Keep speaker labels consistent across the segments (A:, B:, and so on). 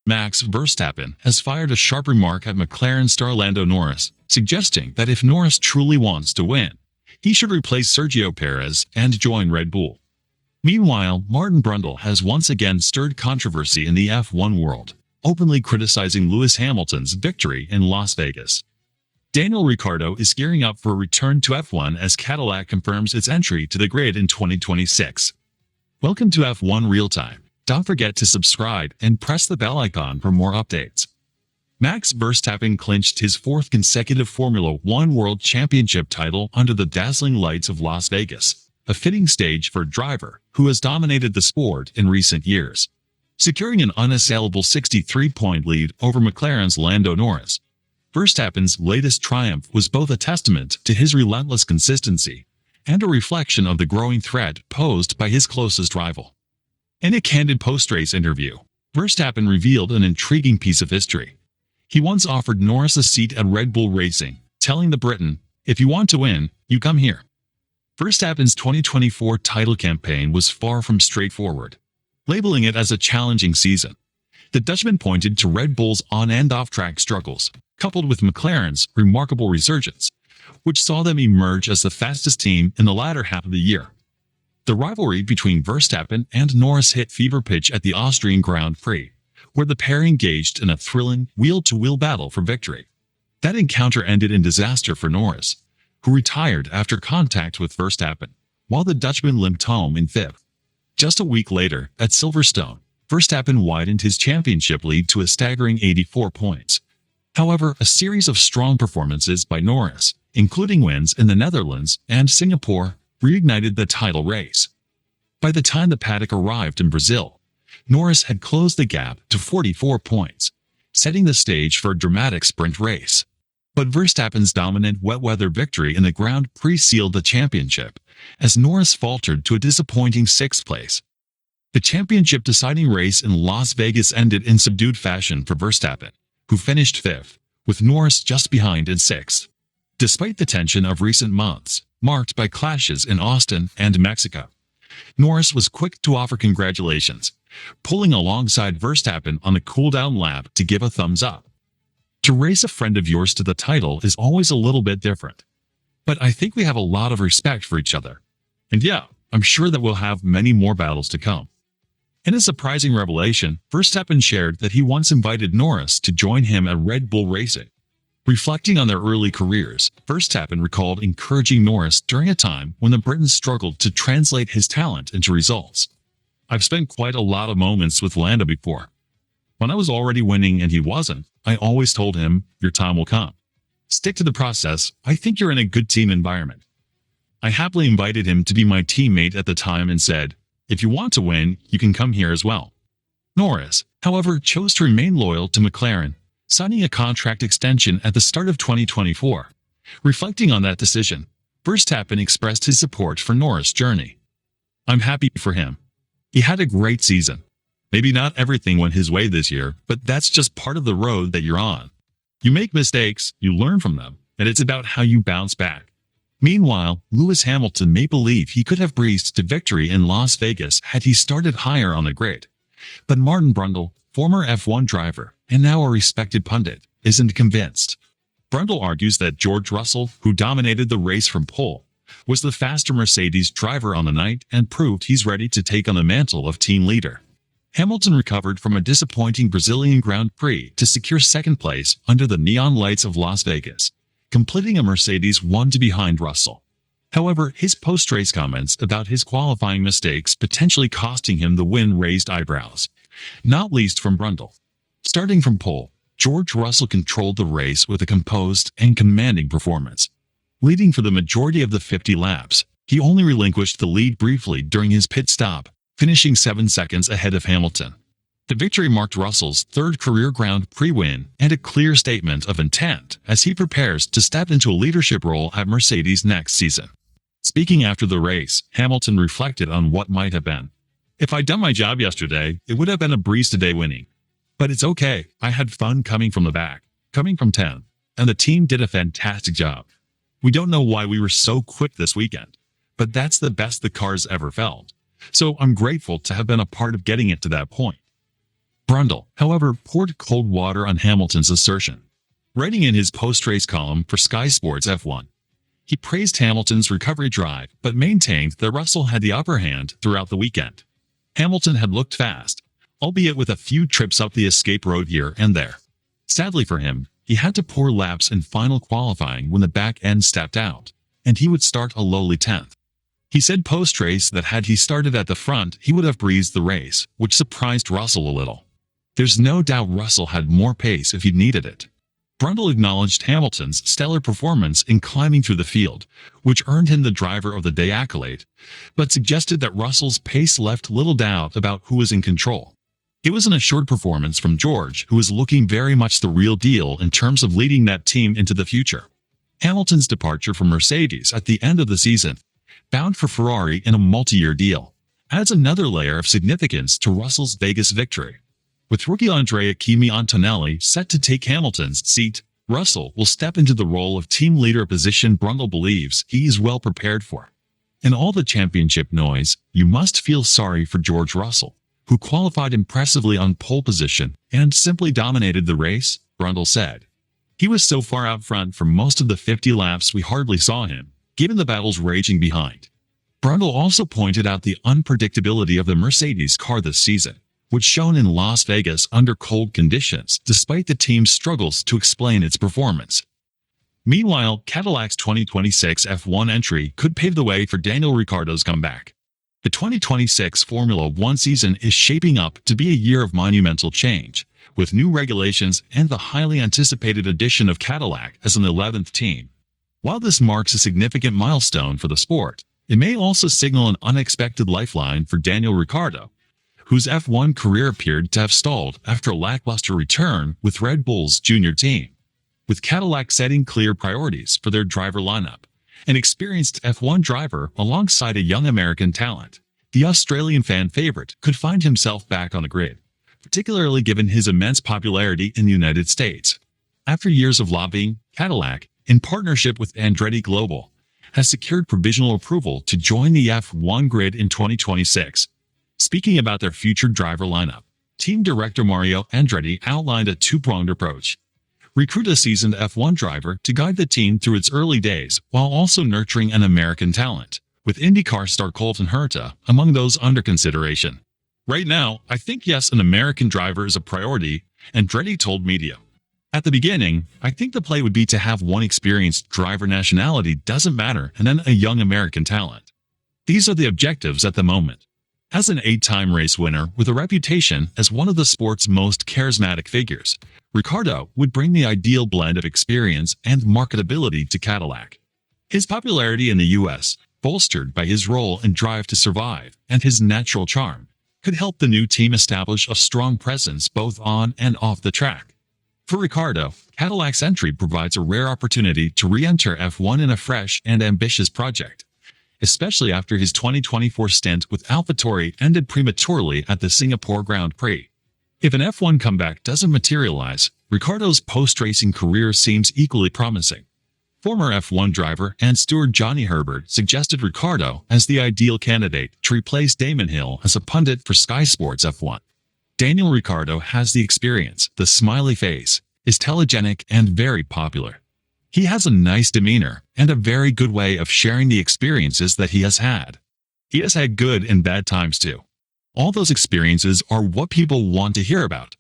A: Max Verstappen has fired a sharp remark at McLaren star Lando Norris, suggesting that if Norris truly wants to win, he should replace Sergio Perez and join Red Bull. Meanwhile, Martin Brundle has once again stirred controversy in the F1 world, openly criticizing Lewis Hamilton's victory in Las Vegas. Daniel Ricciardo is gearing up for a return to F1 as Cadillac confirms its entry to the grid in 2026. Welcome to F1 Real Time. Don't forget to subscribe and press the bell icon for more updates. Max Verstappen clinched his fourth consecutive Formula One World Championship title under the dazzling lights of Las Vegas, a fitting stage for a driver who has dominated the sport in recent years. Securing an unassailable 63-point lead over McLaren's Lando Norris, Verstappen's latest triumph was both a testament to his relentless consistency and a reflection of the growing threat posed by his closest rival. In a candid post-race interview, Verstappen revealed an intriguing piece of history. He once offered Norris a seat at Red Bull Racing, telling the Briton, "If you want to win, you come here." Verstappen's 2024 title campaign was far from straightforward, labeling it as a challenging season. The Dutchman pointed to Red Bull's on- and off-track struggles, coupled with McLaren's remarkable resurgence, which saw them emerge as the fastest team in the latter half of the year. The rivalry between Verstappen and Norris hit fever pitch at the Austrian Grand Prix, where the pair engaged in a thrilling wheel-to-wheel battle for victory. That encounter ended in disaster for Norris, who retired after contact with Verstappen, while the Dutchman limped home in fifth. Just a week later, at Silverstone, Verstappen widened his championship lead to a staggering 84 points. However, a series of strong performances by Norris, including wins in the Netherlands and Singapore, reignited the title race. By the time the paddock arrived in Brazil, Norris had closed the gap to 44 points, setting the stage for a dramatic sprint race. But Verstappen's dominant wet-weather victory in the Grand Prix sealed the championship, as Norris faltered to a disappointing sixth place. The championship-deciding race in Las Vegas ended in subdued fashion for Verstappen, who finished fifth, with Norris just behind in sixth. Despite the tension of recent months, marked by clashes in Austin and Mexico, Norris was quick to offer congratulations, pulling alongside Verstappen on the cool-down lap to give a thumbs up. To race a friend of yours to the title is always a little bit different, but I think we have a lot of respect for each other. And yeah, I'm sure that we'll have many more battles to come. In a surprising revelation, Verstappen shared that he once invited Norris to join him at Red Bull Racing. Reflecting on their early careers, Verstappen recalled encouraging Norris during a time when the Briton struggled to translate his talent into results. "I've spent quite a lot of moments with Lando before. When I was already winning and he wasn't, I always told him, 'Your time will come. Stick to the process. I think you're in a good team environment.' I happily invited him to be my teammate at the time and said, 'If you want to win, you can come here as well.'" Norris, however, chose to remain loyal to McLaren, signing a contract extension at the start of 2024. Reflecting on that decision, Verstappen expressed his support for Norris' journey. "I'm happy for him. He had a great season. Maybe not everything went his way this year, but that's just part of the road that you're on. You make mistakes, you learn from them, and it's about how you bounce back." Meanwhile, Lewis Hamilton may believe he could have breezed to victory in Las Vegas had he started higher on the grid. But Martin Brundle, former F1 driver and now a respected pundit, isn't convinced. Brundle argues that George Russell, who dominated the race from pole, was the faster Mercedes driver on the night and proved he's ready to take on the mantle of team leader. Hamilton recovered from a disappointing Brazilian Grand Prix to secure second place under the neon lights of Las Vegas, completing a Mercedes 1 behind Russell. However, his post-race comments about his qualifying mistakes potentially costing him the win raised eyebrows, not least from Brundle. Starting from pole, George Russell controlled the race with a composed and commanding performance. Leading for the majority of the 50 laps, he only relinquished the lead briefly during his pit stop, finishing 7 seconds ahead of Hamilton. The victory marked Russell's third career Grand Prix win and a clear statement of intent as he prepares to step into a leadership role at Mercedes next season. Speaking after the race, Hamilton reflected on what might have been. "If I'd done my job yesterday, it would have been a breeze today winning. But it's okay, I had fun coming from the back, coming from 10, and the team did a fantastic job. We don't know why we were so quick this weekend, but that's the best the car's ever felt. So I'm grateful to have been a part of getting it to that point." Brundle, however, poured cold water on Hamilton's assertion. Writing in his post-race column for Sky Sports F1, he praised Hamilton's recovery drive but maintained that Russell had the upper hand throughout the weekend. Hamilton had looked fast, albeit with a few trips up the escape road here and there. Sadly for him, he had to pour laps in final qualifying when the back end stepped out, and he would start a lowly 10th. He said post-race that had he started at the front, he would have breezed the race, which surprised Russell a little. There's no doubt Russell had more pace if he needed it. Brundle acknowledged Hamilton's stellar performance in climbing through the field, which earned him the Driver of the Day accolade, but suggested that Russell's pace left little doubt about who was in control. It was an assured performance from George, who was looking very much the real deal in terms of leading that team into the future. Hamilton's departure from Mercedes at the end of the season, bound for Ferrari in a multi-year deal, adds another layer of significance to Russell's Vegas victory. With rookie Andrea Kimi Antonelli set to take Hamilton's seat, Russell will step into the role of team leader, a position Brundle believes he is well prepared for. In all the championship noise, you must feel sorry for George Russell, who qualified impressively on pole position and simply dominated the race, Brundle said. He was so far out front for most of the 50 laps we hardly saw him, given the battles raging behind. Brundle also pointed out the unpredictability of the Mercedes car this season, which shone in Las Vegas under cold conditions despite the team's struggles to explain its performance. Meanwhile, Cadillac's 2026 F1 entry could pave the way for Daniel Ricciardo's comeback. The 2026 Formula One season is shaping up to be a year of monumental change, with new regulations and the highly anticipated addition of Cadillac as an 11th team. While this marks a significant milestone for the sport, it may also signal an unexpected lifeline for Daniel Ricciardo, whose F1 career appeared to have stalled after a lackluster return with Red Bull's junior team. With Cadillac setting clear priorities for their driver lineup, an experienced F1 driver alongside a young American talent, the Australian fan favorite could find himself back on the grid, particularly given his immense popularity in the United States. After years of lobbying, Cadillac, in partnership with Andretti Global, has secured provisional approval to join the F1 grid in 2026. Speaking about their future driver lineup, Team Director Mario Andretti outlined a two-pronged approach. Recruit a seasoned F1 driver to guide the team through its early days while also nurturing an American talent, with IndyCar star Colton Herta among those under consideration. Right now, I think yes, an American driver is a priority, Andretti told media. At the beginning, I think the play would be to have one experienced driver, nationality doesn't matter, and then a young American talent. These are the objectives at the moment. As an 8-time race winner with a reputation as one of the sport's most charismatic figures, Ricciardo would bring the ideal blend of experience and marketability to Cadillac. His popularity in the U.S., bolstered by his role in Drive to Survive and his natural charm, could help the new team establish a strong presence both on and off the track. For Ricciardo, Cadillac's entry provides a rare opportunity to re-enter F1 in a fresh and ambitious project, especially after his 2024 stint with AlphaTauri ended prematurely at the Singapore Grand Prix. If an F1 comeback doesn't materialize, Ricciardo's post-racing career seems equally promising. Former F1 driver and steward Johnny Herbert suggested Ricciardo as the ideal candidate to replace Damon Hill as a pundit for Sky Sports F1. Daniel Ricciardo has the experience, the smiley face, is telegenic and very popular. He has a nice demeanor and a very good way of sharing the experiences that he has had. He has had good and bad times too. All those experiences are what people want to hear about.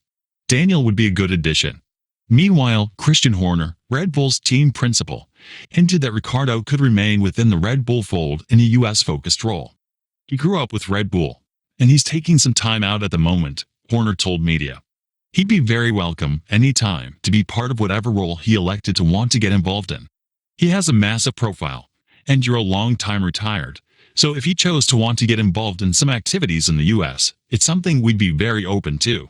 A: Daniel would be a good addition. Meanwhile, Christian Horner, Red Bull's team principal, hinted that Ricciardo could remain within the Red Bull fold in a US-focused role. He grew up with Red Bull, and he's taking some time out at the moment, Horner told media. He'd be very welcome any time to be part of whatever role he elected to want to get involved in. He has a massive profile, and you're a long time retired, so if he chose to want to get involved in some activities in the US, it's something we'd be very open to.